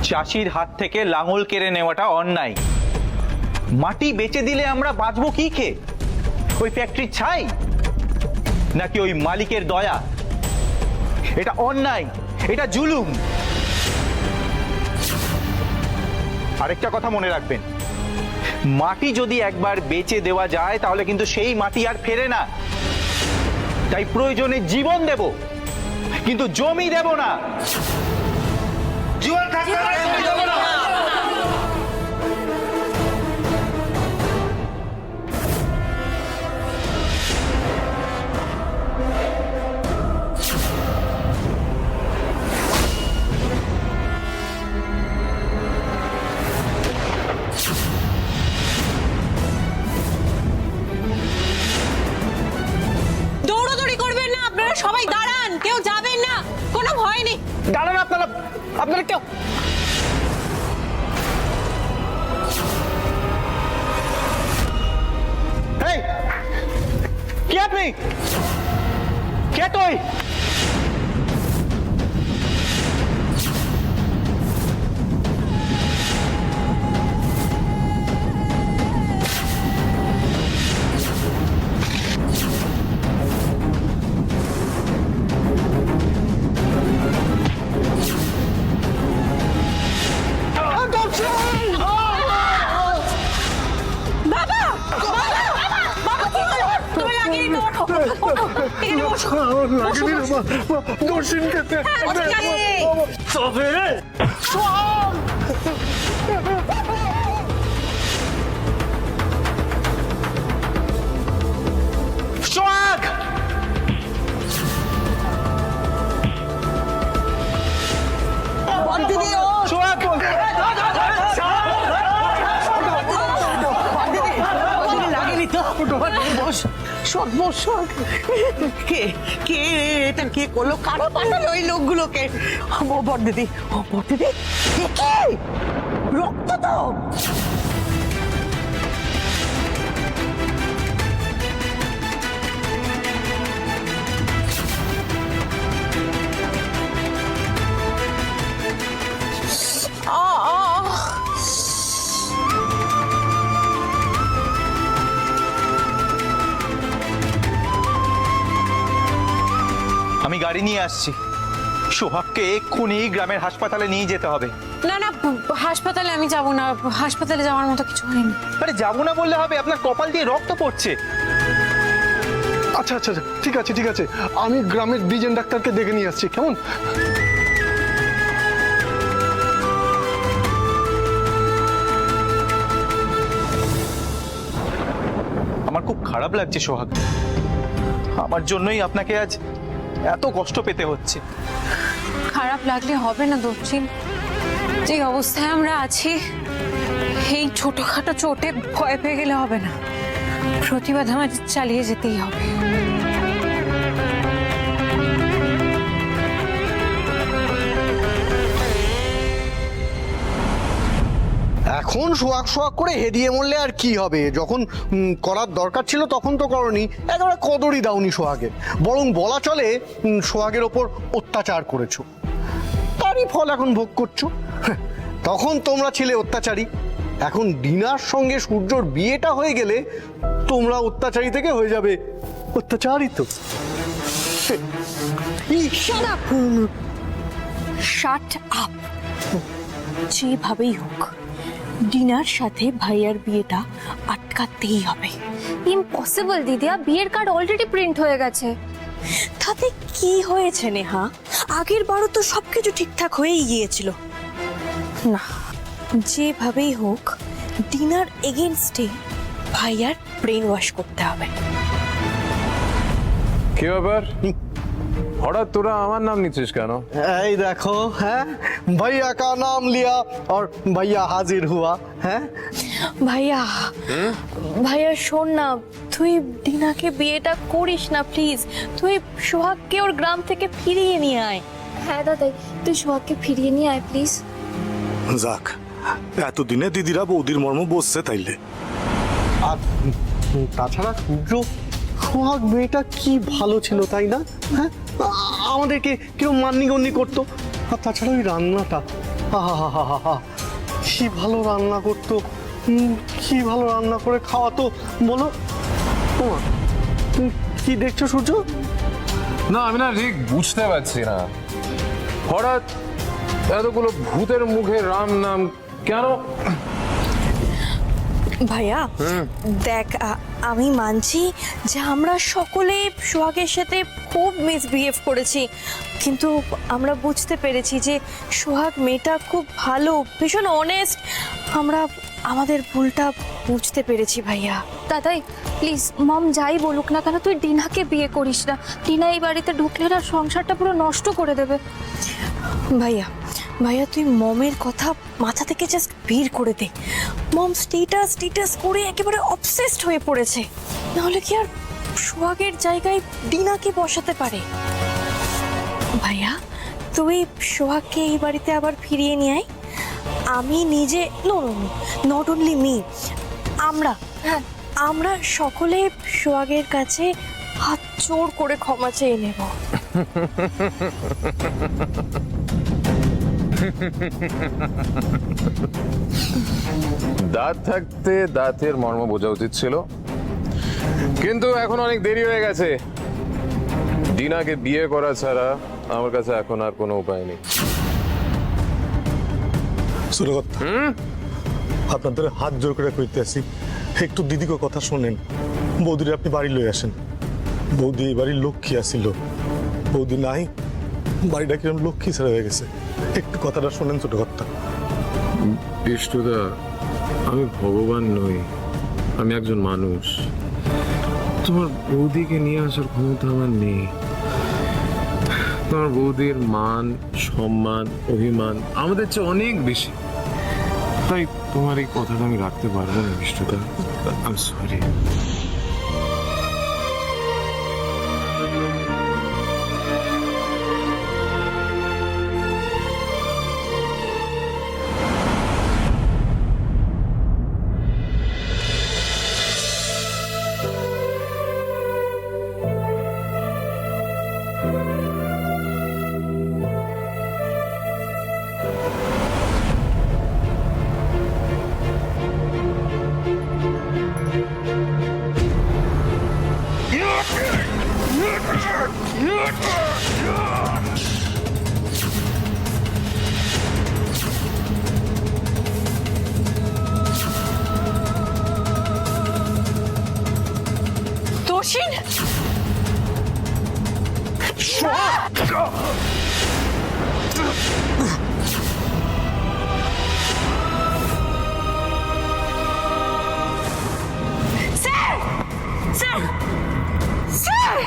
চাষির হাত থেকে লাঙল কেড়ে নেওয়াটা অন্যায়। মাটি বেচে দিলে আমরা বাঁচবো কি খেয়ে? ওই ফ্যাক্টরির ছাই নাকি ওই মালিকের দয়া? এটা অন্যায়, এটা জুলুম। আরেকটা কথা মনে রাখবেন, মাটি যদি একবার বেচে দেওয়া যায় তাহলে কিন্তু সেই মাটি আর ফেরে না। তাই প্রয়োজনে জীবন দেব, কিন্তু জমি দেব না। জীবন থাকতে জমি দেব না। সবাই দাঁড়ান, কেউ যাবেন না, কোনো ভয় নেই। দাঁড়ান আপনারা, আপনারা কেউ। এই কে আপনি? কে তুই? কে কে এটা কে করলো? কারা পাঠালো ওই লোকগুলোকে? বড়দিদি, বড়দিদি, কে? রক্ত তো। আমি গাড়ি নিয়ে আসছি। সোহাগকে এক্ষুনি গ্রামের হাসপাতালে নিয়ে যেতে হবে। না না, হাসপাতালে আমি যাব না, হাসপাতালে যাওয়ার মতো কিছু হয়নি। আরে যাবো না বললে হবে? আপনার কপাল দিয়ে রক্ত পড়ছে। আচ্ছা আচ্ছা আচ্ছা, ঠিক আছে ঠিক আছে, আমি গ্রামের ডিজেন ডাক্তারকে ডেকে নিয়ে আসছি, কেমন? আমার খুব খারাপ লাগছে সোহাগ, আমার জন্যই আপনাকে আজ এত কষ্ট পেতে হচ্ছে। খারাপ লাগলে হবে না দর্শিন, যে অবস্থায় আমরা আছি এই ছোটখাটো চোটে ভয় পেয়ে গেলে হবে না, প্রতিবাদ আমার চালিয়ে যেতেই হবে। এখন সোয়াগ সোয়াগ করে হেদিয়ে মরলে আর কি হবে? যখন করার দরকার ছিল তখন তো করনি, একেবারে কদরই দাওনি সোহাগের, বরং বলা চলে সোহাগের ওপর অত্যাচার করেছো, তারই ফল এখন ভোগ করছো। তখন তোমরা ছিলে অত্যাচারী, এখন ডিনার সঙ্গে সূর্যর বিয়েটা হয়ে গেলে তোমরা অত্যাচারী থেকে হয়ে যাবে অত্যাচারিত। Shut up. যেভাবেই হোক ডিনার সাথে ভাইয়ার বিয়েটা আটকাতেই হবে। ইম্পসিবল দিদিয়া, বিয়ের কার্ড অলরেডি প্রিন্ট হয়ে গেছে। তাতে কি হয়েছে নেহা? আগের বারও তো সবকিছু ঠিকঠাক হয়েই গিয়েছিল। না, যেভাবেই হোক ডিনার এগেইনস্টে ভাইয়ার ব্রেন ওয়াশ করতে হবে। কি ব্যাপার, হঠাৎ তোরা আমার নাম নিচ্ছিস কেন? এই দেখো, হ্যাঁ, भैया का नाम लिया और भैया हाजिर हुआ। হ্যাঁ ভাইয়া, ভাইয়া শোন না, তুই ডিনাকে বিয়েটা করিস না প্লিজ। তুই সোহাগকে ওর গ্রাম থেকে ফিরিয়ে নিয়ে আয়। হ্যাঁ দাদাই, তুই সোহাগকে ফিরিয়ে নিয়ে আয় প্লিজ। যাক, এতদিনে দিদিরা বৌদির মর্ম বসছে তাইলে। আর তাছাড়া সূর্য, সোহাগ মেয়েটা কি ভালো ছিল তাই না? হ্যাঁ, আমাদেরকে কেউ মান্যগণ্য করতো। আর তাছাড়া ওই রান্নাটা, আহা, কি ভালো রান্না করতো, কি ভালো রান্না করে খাওয়াতো বলো। ওমা, তুমি কি দেখছো সূর্য? না আমি না ঠিক বুঝতে পারছি না, হঠাৎ এতগুলো ভূতের মুখে রাম নাম কেন? ভাইয়া দেখ, আমি মানছি যে আমরা সকলে সোহাগের সাথে খুব মিসবিহেভ করেছি, কিন্তু আমরা বুঝতে পেরেছি যে সোহাগ মেয়েটা খুব ভালো, ভীষণ অনেস্ট। আমরা আমাদের ভুলটা বুঝতে পেরেছি ভাইয়া। দাদাই প্লিজ, মম যাই বলুক না কেন তুই ডিনাকে বিয়ে করিস না। ডিনা এই বাড়িতে ঢুকলে না সংসারটা পুরো নষ্ট করে দেবে। ভাইয়া ভাইয়া তুই মমের কথা মাথা থেকে জাস্ট বের করে দে। মম স্টেটাস করে একেবারে অবসেসড হয়ে পড়েছে, নাহলে কি আর সোহাগের জায়গায় ডিনাকে বসাতে পারে? ভাইয়া তুই সোহাগকে এই বাড়িতে আবার ফিরিয়ে নিয়ে আয়। আমি নিজে, নট অনলি মি, আমরা সকলে সোহাগের কাছে হাত জোড় করে ক্ষমা চেয়ে নেব। দাঁত থাকতে দাঁতের মর্ম বোঝা উচিত ছিল, কিন্তু এখন অনেক দেরি হয়ে গেছে। ডিনাকে বিয়ে করা ছাড়া আমার কাছে এখন আর কোনো উপায় নেই। সুরগত, আপনাদের হাত জোর করে কইতে আসি, একটু দিদিকে কথা শোনেন। বৌদিরে আপনি বাড়ি লই আসেন। বৌদি এই বাড়ির লক্ষ্মী আসিল, বৌদি নাই, বাড়িটা কিরম লক্ষ্মী ছেড়ে হয়ে গেছে। একটু কথাটা শোনেন ছোট কথা। বিষ্ণুদা, আমি ভগবান নই, আমি একজন মানুষ। তোমার বৌদিকে নিয়ে আসার ক্ষমতা আমার নেই। তোমার বৌদির মান সম্মান অভিমান আমাদের চেয়ে অনেক বেশি, তাই তোমার এই কথাটা আমি রাখতে পারবো না বিষ্ণুদা। I am sorry. Toshin, sir, sir, sir,